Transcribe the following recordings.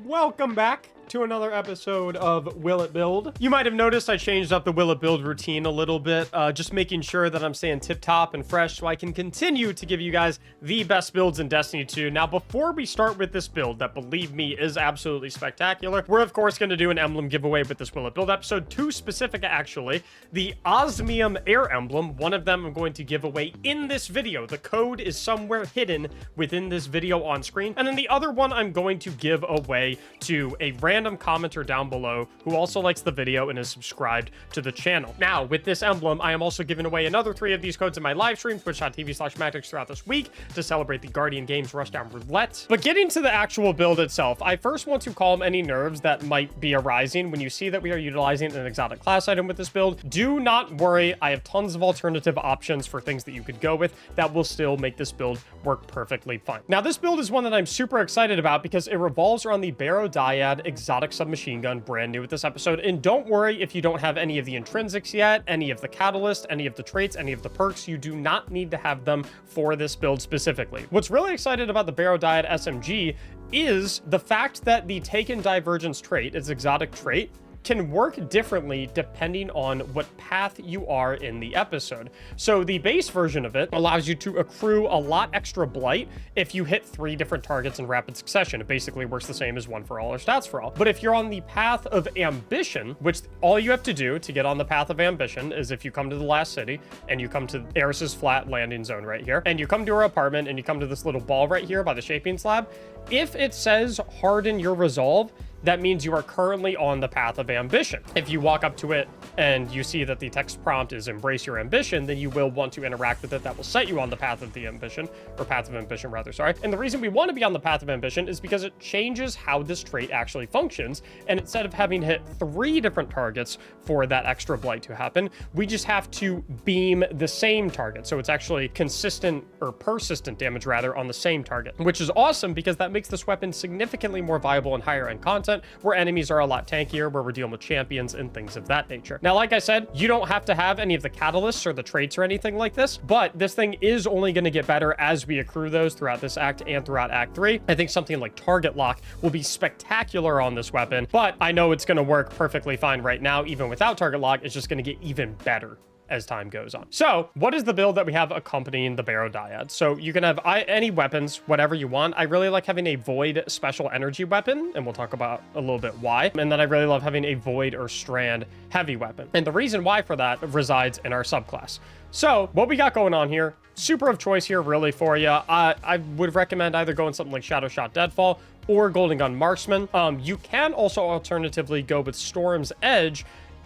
Welcome back to another episode of Will It Build. You might have noticed I changed up the Will It Build routine a little bit, just making sure that I'm staying tip-top and fresh so I can continue to give you guys the best builds in Destiny 2. Now, before we start with this build that, believe me, is absolutely spectacular, we're of course going to do an emblem giveaway with this Will It Build episode. Two specific, actually. The Osmium Air Emblem, one of them I'm going to give away in this video. The code is somewhere hidden within this video on screen. And then the other one I'm going to give away to a random commenter down below who also likes the video and is subscribed to the channel. Now, with this emblem, I am also giving away another 3 of these codes in my live stream, twitch.tv/Mactics, throughout this week to celebrate the Guardian Games Rushdown Roulette. But getting to the actual build itself, I first want to calm any nerves that might be arising when you see that we are utilizing an exotic class item with this build. Do not worry, I have tons of alternative options for things that you could go with that will still make this build work perfectly fine. Now, this build is one that I'm super excited about because it revolves around the Barodiad exotic submachine gun, brand new with this episode. And don't worry if you don't have any of the intrinsics yet, any of the catalyst, any of the traits, any of the perks. You do not need to have them for this build specifically. What's really excited about the Barodiad SMG is the fact that the Taken Divergence trait, its exotic trait, can work differently depending on what path you are in the episode. So the base version of it allows you to accrue a lot extra blight if you hit 3 different targets in rapid succession. It basically works the same as 1 for all or stats for all. But if you're on the path of ambition, which all you have to do to get on the path of ambition is if you come to the last city and you come to Eris's flat landing zone right here, and you come to her apartment and you come to this little ball right here by the shaping slab, if it says harden your resolve, that means you are currently on the path of ambition. If you walk up to it and you see that the text prompt is embrace your ambition, then you will want to interact with it. That will set you on the path of the ambition, or path of ambition rather, sorry. And the reason we want to be on the path of ambition is because it changes how this trait actually functions. And instead of having hit 3 different targets for that extra blight to happen, we just have to beam the same target. So it's actually consistent or persistent damage rather on the same target, which is awesome because that makes this weapon significantly more viable in higher end content, where enemies are a lot tankier, where we're dealing with champions and things of that nature. Now, like I said, you don't have to have any of the catalysts or the traits or anything like this, but this thing is only going to get better as we accrue those throughout this act and throughout Act 3. I think something like Target Lock will be spectacular on this weapon, but I know it's going to work perfectly fine right now. Even without Target Lock, it's just going to get even better as time goes on. So what is the build that we have accompanying the Barodiad? So you can have any weapons, whatever you want. I really like having a Void special energy weapon, and we'll talk about a little bit why. And then I really love having a Void or Strand heavy weapon. And the reason why for that resides in our subclass. So what we got going on here, super of choice here really for you. I would recommend either going something like Shadow Shot Deadfall or Golden Gun Marksman. You can also alternatively go with Storm's Edge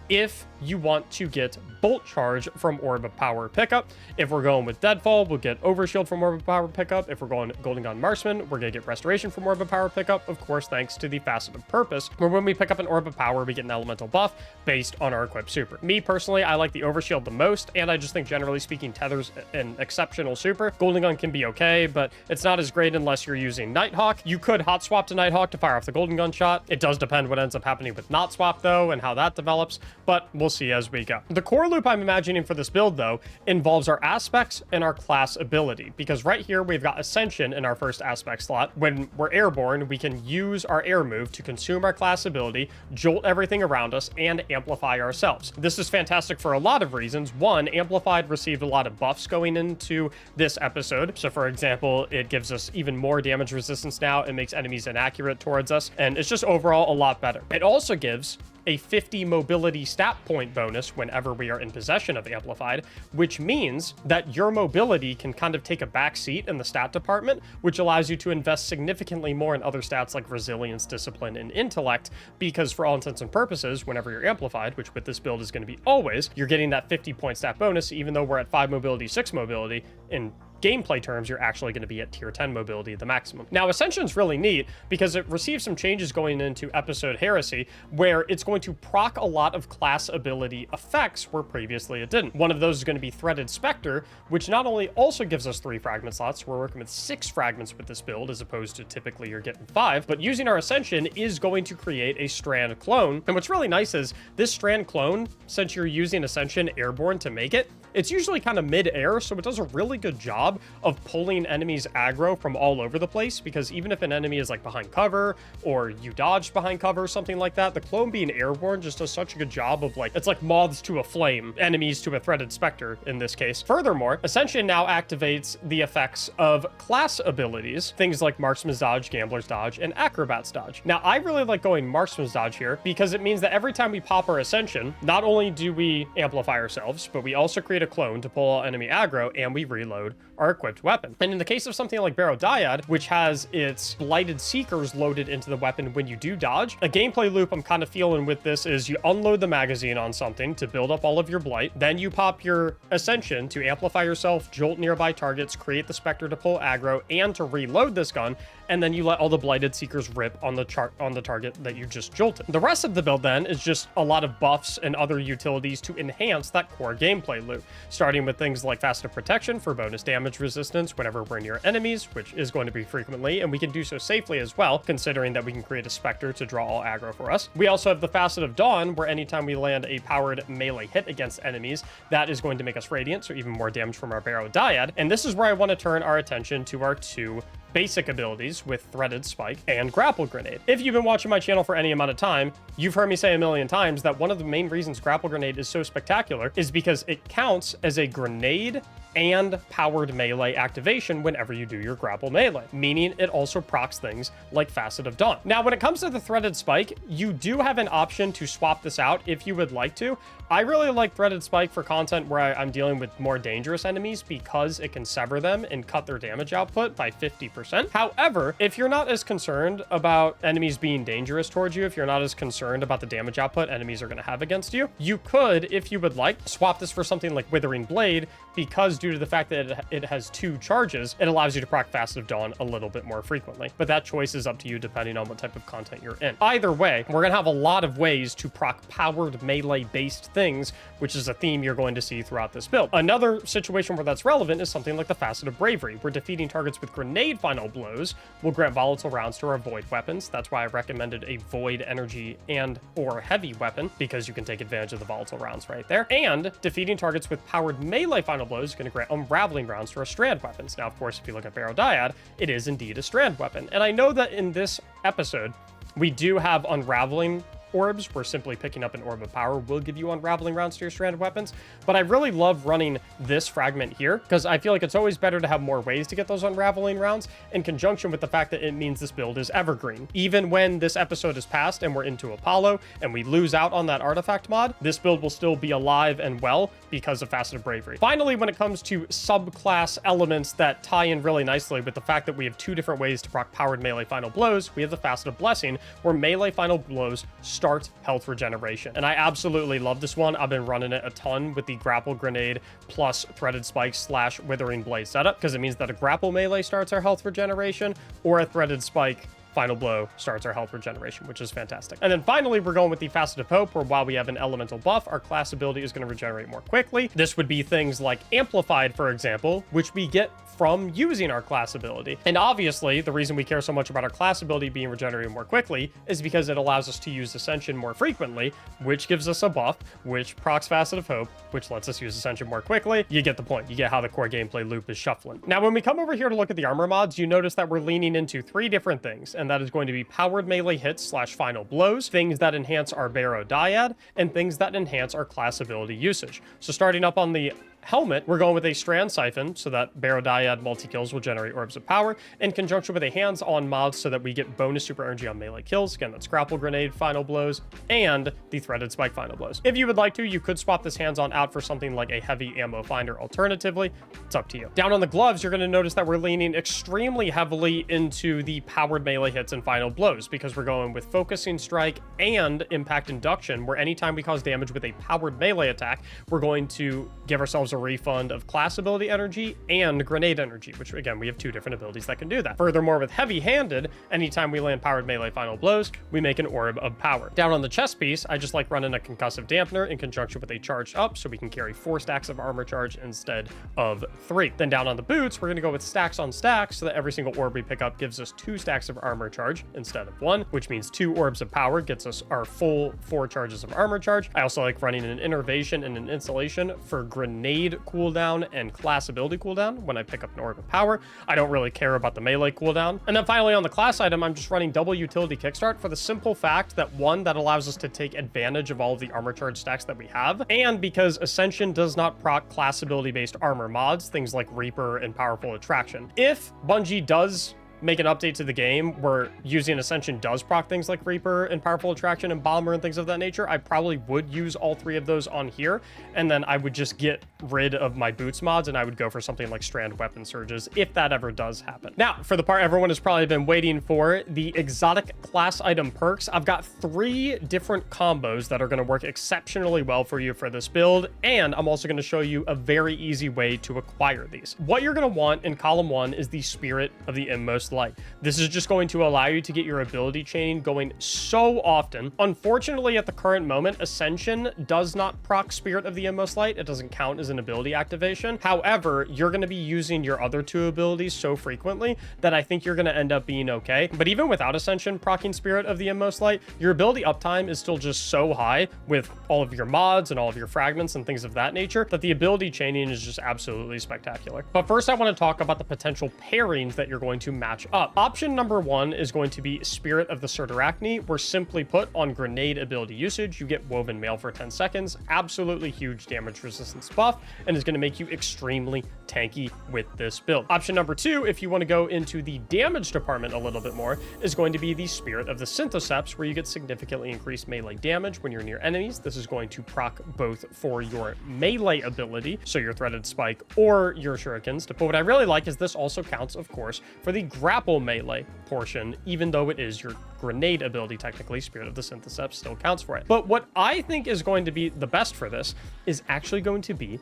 if you want to get Bolt Charge from Orb of Power pickup. If we're going with Deadfall, we'll get Overshield from Orb of Power pickup. If we're going Golden Gun Marksman, we're going to get Restoration from Orb of Power pickup, of course, thanks to the Facet of Purpose, where when we pick up an Orb of Power, we get an elemental buff based on our equipped super. Me, personally, I like the Overshield the most, and I just think, generally speaking, Tether's an exceptional super. Golden Gun can be okay, but it's not as great unless you're using Nighthawk. You could hot swap to Nighthawk to fire off the Golden Gun shot. It does depend what ends up happening with not swap, though, and how that develops, but we'll see as we go. The core loop I'm imagining for this build, though, involves our aspects and our class ability, because right here we've got Ascension in our first aspect slot. When we're airborne, we can use our air move to consume our class ability, jolt everything around us, and amplify ourselves. This is fantastic for a lot of reasons. One, Amplified received a lot of buffs going into this episode. So for example, it gives us even more damage resistance now. It makes enemies inaccurate towards us, and it's just overall a lot better. It also gives a 50 mobility stat point bonus whenever we are in possession of Amplified, which means that your mobility can kind of take a back seat in the stat department, which allows you to invest significantly more in other stats like resilience, discipline, and intellect, because for all intents and purposes, whenever you're Amplified, which with this build is going to be always, you're getting that 50 point stat bonus, even though we're at 5 mobility, 6 mobility. In gameplay terms, you're actually going to be at tier 10 mobility, the maximum. Now, Ascension's really neat because it receives some changes going into episode Heresy, where it's going to proc a lot of class ability effects where previously it didn't. One of those is going to be Threaded Spectre, which not only also gives us 3 fragment slots, we're working with 6 fragments with this build, as opposed to typically you're getting 5, but using our Ascension is going to create a Strand clone. And what's really nice is this Strand clone, since you're using Ascension airborne to make it, it's usually kind of mid-air, so it does a really good job of pulling enemies aggro from all over the place, because even if an enemy is like behind cover or you dodged behind cover or something like that, the clone being airborne just does such a good job of like, it's like moths to a flame, enemies to a threaded specter in this case. Furthermore, Ascension now activates the effects of class abilities, things like Marksman's Dodge, Gambler's Dodge, and Acrobat's Dodge. Now, I really like going Marksman's Dodge here because it means that every time we pop our Ascension, not only do we amplify ourselves, but we also create a clone to pull out enemy aggro, and we reload our equipped weapon. And in the case of something like Barrow Dyad, which has its Blighted Seekers loaded into the weapon when you do dodge, a gameplay loop I'm kind of feeling with this is you unload the magazine on something to build up all of your blight, then you pop your Ascension to amplify yourself, jolt nearby targets, create the Spectre to pull aggro, and to reload this gun, and then you let all the Blighted Seekers rip on the target that you just jolted. The rest of the build then is just a lot of buffs and other utilities to enhance that core gameplay loop, starting with things like Faceted Protection for bonus damage resistance whenever we're near enemies, which is going to be frequently, and we can do so safely as well, considering that we can create a Spectre to draw all aggro for us. We also have the Facet of Dawn, where anytime we land a powered melee hit against enemies, that is going to make us radiant, so even more damage from our Barrow Dyad. And this is where I want to turn our attention to our two basic abilities with Threaded Spike and Grapple Grenade. If you've been watching my channel for any amount of time, you've heard me say a million times that one of the main reasons Grapple Grenade is so spectacular is because it counts as a grenade and powered melee activation whenever you do your grapple melee, meaning it also procs things like Facet of Dawn. Now, when it comes to the Threaded Spike, you do have an option to swap this out if you would like to. I really like Threaded Spike for content where I'm dealing with more dangerous enemies because it can sever them and cut their damage output by 50%. However, if you're not as concerned about enemies being dangerous towards you, if you're not as concerned about the damage output enemies are going to have against you, you could, if you would like, swap this for something like Withering Blade, because due to the fact that it has 2 charges, it allows you to proc Facet of Dawn a little bit more frequently. But that choice is up to you depending on what type of content you're in. Either way, we're going to have a lot of ways to proc powered melee-based things, which is a theme you're going to see throughout this build. Another situation where that's relevant is something like the Facet of Bravery, where defeating targets with grenade final blows will grant volatile rounds to our void weapons. That's why I recommended a void energy and or heavy weapon, because you can take advantage of the volatile rounds right there. And defeating targets with powered melee final blows is going to grant unraveling rounds to our strand weapons. Now, of course, if you look at Barrow Dyad, it is indeed a strand weapon. And I know that in this episode, we do have unraveling orbs, where simply picking up an orb of power will give you unraveling rounds to your stranded weapons, but I really love running this fragment here because I feel like it's always better to have more ways to get those unraveling rounds, in conjunction with the fact that it means this build is evergreen. Even when this episode is passed and we're into Apollo and we lose out on that artifact mod, this build will still be alive and well because of Facet of Bravery. Finally, when it comes to subclass elements that tie in really nicely with the fact that we have 2 different ways to proc powered melee final blows, we have the Facet of Blessing, where melee final blows start health regeneration. And I absolutely love this one. I've been running it a ton with the Grapple Grenade plus Threaded Spike / Withering Blade setup, because it means that a grapple melee starts our health regeneration, or a Threaded Spike final blow starts our health regeneration, which is fantastic. And then finally, we're going with the Facet of Hope, where while we have an elemental buff, our class ability is going to regenerate more quickly. This would be things like Amplified, for example, which we get from using our class ability. And obviously, the reason we care so much about our class ability being regenerated more quickly is because it allows us to use Ascension more frequently, which gives us a buff, which procs Facet of Hope, which lets us use Ascension more quickly. You get the point. You get how the core gameplay loop is shuffling. Now, when we come over here to look at the armor mods, you notice that we're leaning into 3 different things, and that is going to be powered melee hits / final blows, things that enhance our Barrow Dyad, and things that enhance our class ability usage. So starting up on the helmet, we're going with a Strand Siphon so that Barrow Dyad multi-kills will generate orbs of power, in conjunction with a hands-on mod so that we get bonus super energy on melee kills. Again, that's Grapple Grenade final blows and the Threaded Spike final blows. If you would like to, you could swap this hands-on out for something like a heavy ammo finder alternatively. It's up to you. Down on the gloves, you're going to notice that we're leaning extremely heavily into the powered melee hits and final blows, because we're going with Focusing Strike and Impact Induction, where anytime we cause damage with a powered melee attack, we're going to give ourselves a refund of class ability energy and grenade energy, which again, we have 2 different abilities that can do that. Furthermore, with heavy-handed, anytime we land powered melee final blows, we make an orb of power. Down on the chest piece, I just like running a concussive dampener in conjunction with a charged up, so we can carry 4 stacks of armor charge instead of 3. Then down on the boots, we're going to go with stacks on stacks, so that every single orb we pick up gives us 2 stacks of armor charge instead of 1, which means 2 orbs of power gets us our full 4 charges of armor charge. I also like running an innervation and an insulation for grenade grenade cooldown and class ability cooldown when I pick up an Orb of Power. I don't really care about the melee cooldown. And then finally on the class item, I'm just running double utility kickstart for the simple fact that one, that allows us to take advantage of all of the armor charge stacks that we have, and because Ascension does not proc class ability based armor mods, things like Reaper and Powerful Attraction. If Bungie does make an update to the game where using Ascension does proc things like Reaper and Powerful Attraction and Bomber and things of that nature, I probably would use all three of those on here, and then I would just get rid of my boots mods and I would go for something like Strand Weapon Surges if that ever does happen. Now, for the part everyone has probably been waiting for, the exotic class item perks. I've got 3 different combos that are going to work exceptionally well for you for this build, and I'm also going to show you a very easy way to acquire these. What you're going to want in column 1 is the Spirit of the Inmost Light. This is just going to allow you to get your ability chain going so often. Unfortunately, at the current moment, Ascension does not proc Spirit of the Inmost Light. It doesn't count as an ability activation. However, you're going to be using your other 2 abilities so frequently that I think you're going to end up being okay. But even without Ascension proccing Spirit of the Inmost Light, your ability uptime is still just so high with all of your mods and all of your fragments and things of that nature that the ability chaining is just absolutely spectacular. But first, I want to talk about the potential pairings that you're going to match up. Option number 1 is going to be Spirit of the Surturachne, where simply put, on grenade ability usage, you get Woven Mail for 10 seconds, absolutely huge damage resistance buff, and is going to make you extremely tanky with this build. Option number 2, if you want to go into the damage department a little bit more, is going to be the Spirit of the Synthoceps, where you get significantly increased melee damage when you're near enemies. This is going to proc both for your melee ability, so your Threaded Spike or your Shurikens. But what I really like is this also counts, of course, for the grapple melee portion, even though it is your grenade ability. Technically, Spirit of the Synthoceps still counts for it. But what I think is going to be the best for this is actually going to be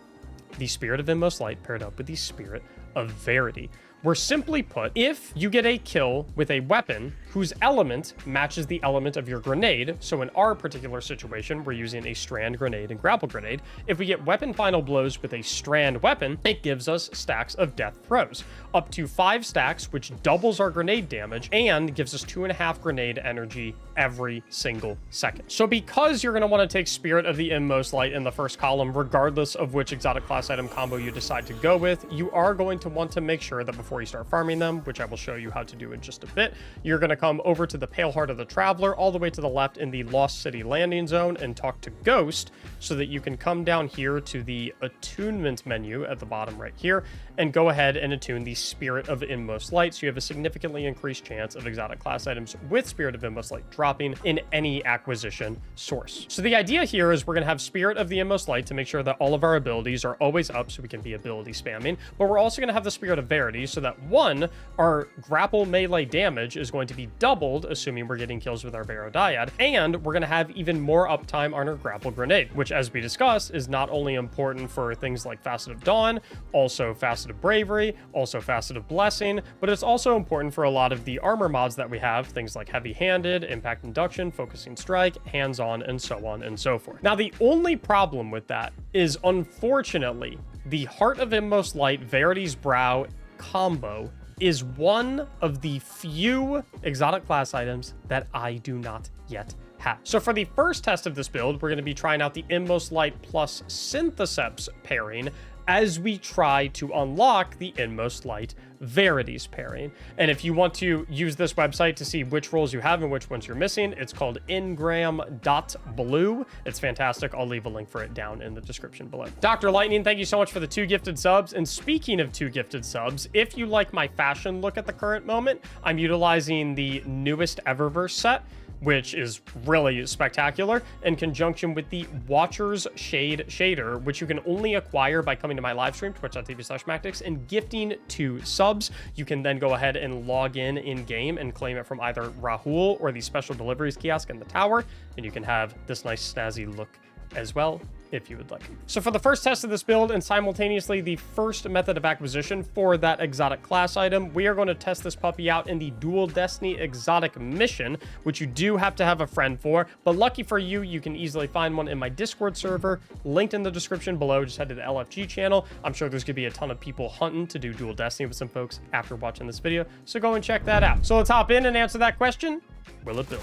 the Spirit of Inmost Light paired up with the Spirit of Verity, where simply put, if you get a kill with a weapon whose element matches the element of your grenade, so in our particular situation, we're using a strand grenade and grapple grenade, if we get weapon final blows with a strand weapon, it gives us stacks of death throws, up to 5 stacks, which doubles our grenade damage and gives us 2.5 grenade energy every single second. So because you're going to want to take Spirit of the Inmost Light in the first column, regardless of which exotic class item combo you decide to go with, you are going to want to make sure that before you start farming them, which I will show you how to do in just a bit, you're going to come over to the Pale Heart of the Traveler, all the way to the left in the Lost City landing zone, and talk to Ghost, so that you can come down here to the attunement menu at the bottom right here, and go ahead and attune the Spirit of Inmost Light, so you have a significantly increased chance of exotic class items with Spirit of Inmost Light dropping in any acquisition source. So the idea here is we're going to have Spirit of the Inmost Light to make sure that all of our abilities are always up so we can be ability spamming, but we're also going to have the Spirit of Verity so that, one, our grapple melee damage is going to be doubled, assuming we're getting kills with our Varodiad, and we're going to have even more uptime on our grapple grenade, which, as we discussed, is not only important for things like Facet of Dawn, also Facet of Bravery, also Facet of Blessing, but it's also important for a lot of the armor mods that we have, things like Heavy-Handed, Impact Induction, Focusing Strike, Hands-On, and so on and so forth. Now, the only problem with that is, unfortunately, the Heart of Inmost Light, Verity's Brow combo is one of the few exotic class items that I do not yet have. So for the first test of this build, we're going to be trying out the Inmost Light plus Synthoceps pairing as we try to unlock the Inmost Light Verities pairing. And if you want to use this website to see which roles you have and which ones you're missing, it's called ingram.blue. It's fantastic. I'll leave a link for it down in the description below. Dr. Lightning, thank you so much for the 2 gifted subs. And speaking of 2 gifted subs, if you like my fashion look at the current moment, I'm utilizing the newest Eververse set, which is really spectacular, in conjunction with the Watcher's Shade shader, which you can only acquire by coming to my live stream, twitch.tv/Mactics, and gifting 2 subs. You can then go ahead and log in game and claim it from either Rahul or the special deliveries kiosk in the tower, and you can have this nice snazzy look as well if you would like. So for the first test of this build, and simultaneously the first method of acquisition for that exotic class item, we are going to test this puppy out in the Dual Destiny exotic mission, which you do have to have a friend for, but lucky for you, you can easily find one in my Discord server, linked in the description below. Just head to the LFG channel. I'm sure there's gonna be a ton of people hunting to do Dual Destiny with some folks after watching this video, so go and check that out. So let's hop in and answer that question. Will it build?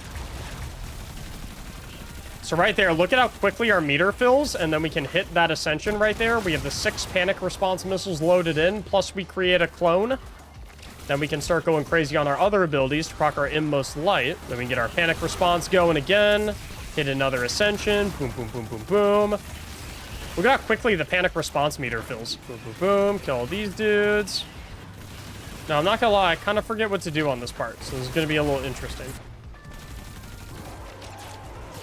So right there, look at how quickly our meter fills, and then we can hit that ascension right there. We have the 6 panic response missiles loaded in, plus we create a clone. Then we can start going crazy on our other abilities to proc our inmost light. Then we can get our panic response going again. Hit another ascension. Boom, boom, boom, boom, boom. Look at how quickly the panic response meter fills. Boom, boom, boom. Kill all these dudes. Now, I'm not gonna lie, I kind of forget what to do on this part, so this is gonna be a little interesting.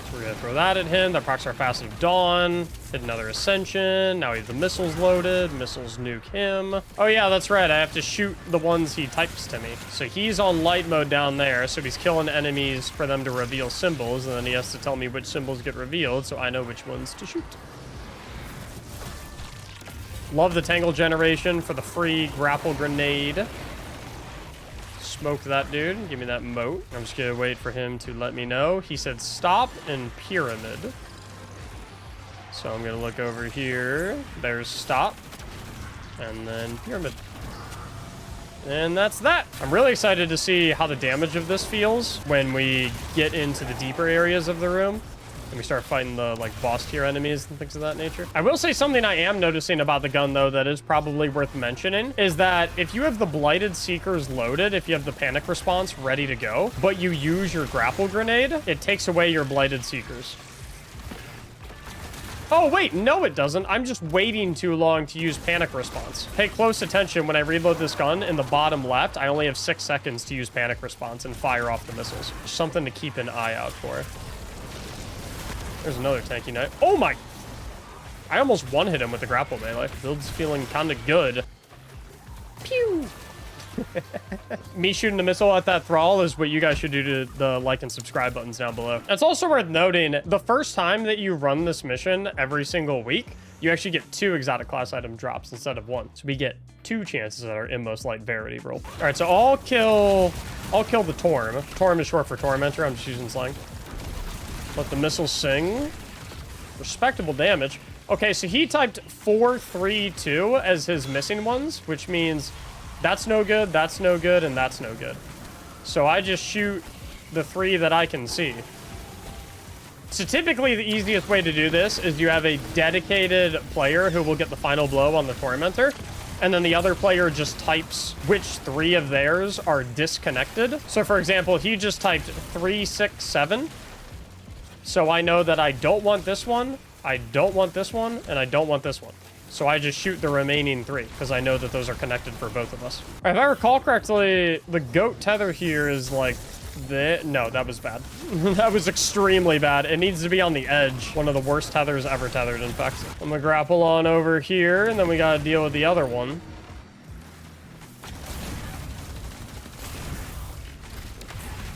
So we're gonna throw that at him. That procs our Fast of Dawn. Hit another ascension. Now we have the missiles loaded. Missiles nuke him. Oh yeah, that's right. I have to shoot the ones he types to me. So he's on light mode down there. So he's killing enemies for them to reveal symbols. And then he has to tell me which symbols get revealed so I know which ones to shoot. Love the Tangle generation for the free grapple grenade. Smoke that dude. Give me that moat. I'm just gonna wait for him to let me know. He said stop and pyramid. So I'm gonna look over here. There's stop. And then pyramid. And that's that. I'm really excited to see how the damage of this feels when we get into the deeper areas of the room. And we start fighting the, like, boss tier enemies and things of that nature. I will say something I am noticing about the gun, though, that is probably worth mentioning, is that if you have the Blighted Seekers loaded, if you have the panic response ready to go, but you use your grapple grenade, it takes away your Blighted Seekers. Oh, wait, no, it doesn't. I'm just waiting too long to use panic response. Pay close attention when I reload this gun. In the bottom left, I only have 6 seconds to use panic response and fire off the missiles. Something to keep an eye out for. There's another tanky knife. Oh my! I almost one-hit him with the grapple melee. Build's feeling kind of good. Pew! Me shooting a missile at that thrall is what you guys should do to the like and subscribe buttons down below. It's also worth noting, the first time that you run this mission every single week, you actually get 2 exotic class item drops instead of 1. So we get 2 chances at our inmost light verity roll. All right, so I'll kill the Torm. Torm is short for Tormentor. I'm just using slang. Let the missiles sing. Respectable damage. Okay, so he typed 4, 3, 2 as his missing ones, which means that's no good, that's no good, and that's no good. So I just shoot the 3 that I can see. So typically the easiest way to do this is you have a dedicated player who will get the final blow on the Tormentor, and then the other player just types which 3 of theirs are disconnected. So for example, he just typed 3, 6, 7. So I know that I don't want this one, I don't want this one, and I don't want this one. So I just shoot the remaining 3, because I know that those are connected for both of us. If I recall correctly, the goat tether here is like the... No, that was bad. That was extremely bad. It needs to be on the edge. One of the worst tethers ever tethered, in fact. I'm gonna grapple on over here, and then we gotta deal with the other one.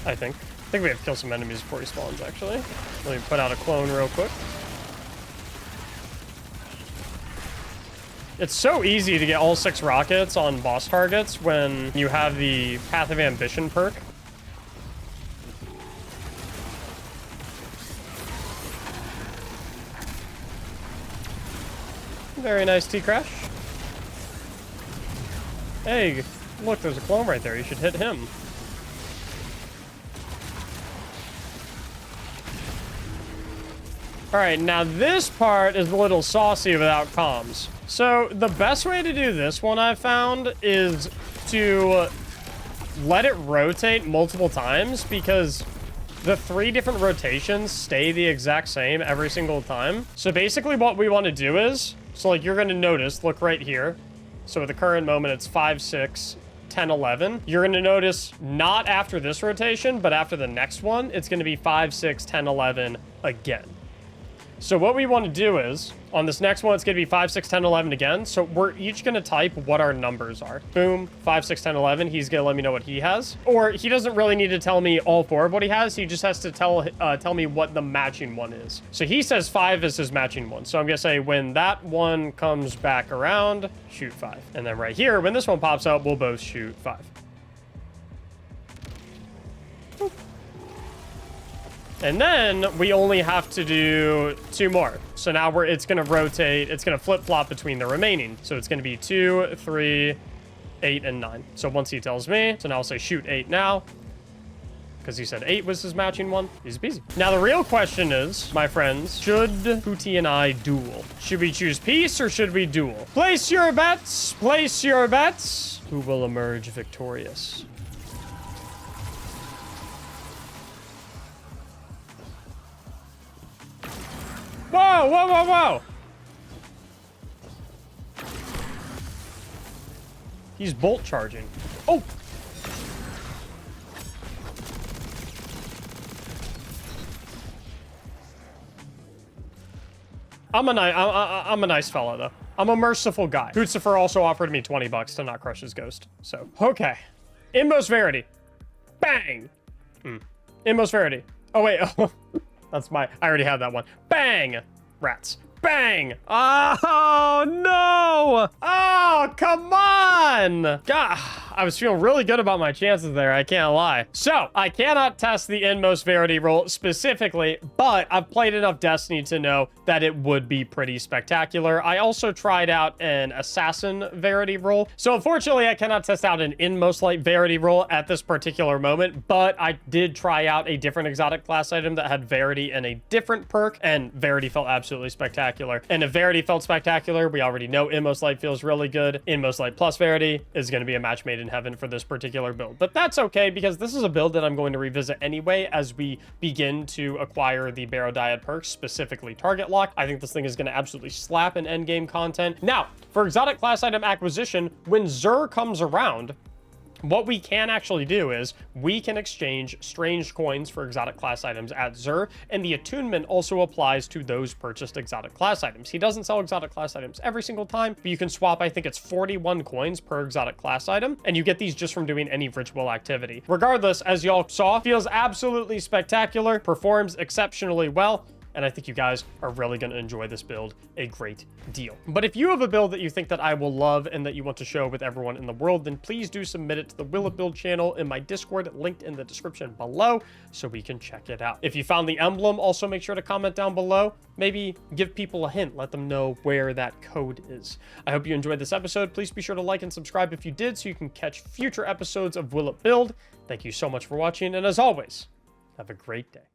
I think we have to kill some enemies before he spawns, actually. Let me put out a clone real quick. It's so easy to get all 6 rockets on boss targets when you have the Path of Ambition perk. Very nice T-Crash. Hey, look, there's a clone right there. You should hit him. All right, now this part is a little saucy without comms. So the best way to do this one I've found is to let it rotate multiple times, because the 3 different rotations stay the exact same every single time. So basically what we want to do is, so like you're going to notice, look right here. So at the current moment, it's 5, 6, 10, 11. You're going to notice not after this rotation, but after the next one, it's going to be 5, 6, 10, 11 again. So what we want to do is, on this next one, it's going to be 5, 6, 10, 11 again. So we're each going to type what our numbers are. Boom, 5, 6, 10, 11. He's going to let me know what he has. Or he doesn't really need to tell me all 4 of what he has. He just has to tell me what the matching one is. So he says 5 is his matching one. So I'm going to say when that one comes back around, shoot 5. And then right here, when this one pops up, we'll both shoot 5. And then we only have to do 2 more. So now it's going to rotate. It's going to flip-flop between the remaining. So it's going to be 2, 3, 8, and 9. So once he tells me, so now I'll say shoot 8 now. because he said 8 was his matching one. Easy peasy. Now, the real question is, my friends, should Hootie and I duel? Should we choose peace or should we duel? Place your bets. Place your bets. Who will emerge victorious? Whoa, whoa, whoa, whoa. He's bolt charging. Oh! I'm a nice fella, though. I'm a merciful guy. Hootsifer also offered me 20 bucks to not crush his ghost. So, okay. Inmost Verity. Bang! Inmost Verity. Oh, wait. That's my... I already had that one. Bang! Rats. Bang! Oh, no! Oh, come on! God, I was feeling really good about my chances there, I can't lie. So, I cannot test the Inmost Verity roll specifically, but I've played enough Destiny to know that it would be pretty spectacular. I also tried out an Assassin Verity roll. So, unfortunately, I cannot test out an Inmost Light Verity roll at this particular moment, but I did try out a different exotic class item that had Verity and a different perk, and Verity felt absolutely spectacular. And if Verity felt spectacular, we already know Inmost Light feels really good. Inmost Light plus Verity is going to be a match made in heaven for this particular build. But that's okay, because this is a build that I'm going to revisit anyway as we begin to acquire the Barodiad perks, specifically Target Lock. I think this thing is going to absolutely slap in endgame content. Now, for exotic class item acquisition, when Xur comes around, what we can actually do is we can exchange strange coins for exotic class items at Xur, and the attunement also applies to those purchased exotic class items. He doesn't sell exotic class items every single time, but you can swap, I think it's 41 coins per exotic class item, and you get these just from doing any ritual activity. Regardless, as y'all saw, feels absolutely spectacular, performs exceptionally well, and I think you guys are really going to enjoy this build a great deal. But if you have a build that you think that I will love and that you want to show with everyone in the world, then please do submit it to the Will It Build channel in my Discord, linked in the description below, so we can check it out. If you found the emblem, also make sure to comment down below. Maybe give people a hint, let them know where that code is. I hope you enjoyed this episode. Please be sure to like and subscribe if you did, so you can catch future episodes of Will It Build. Thank you so much for watching, and as always, have a great day.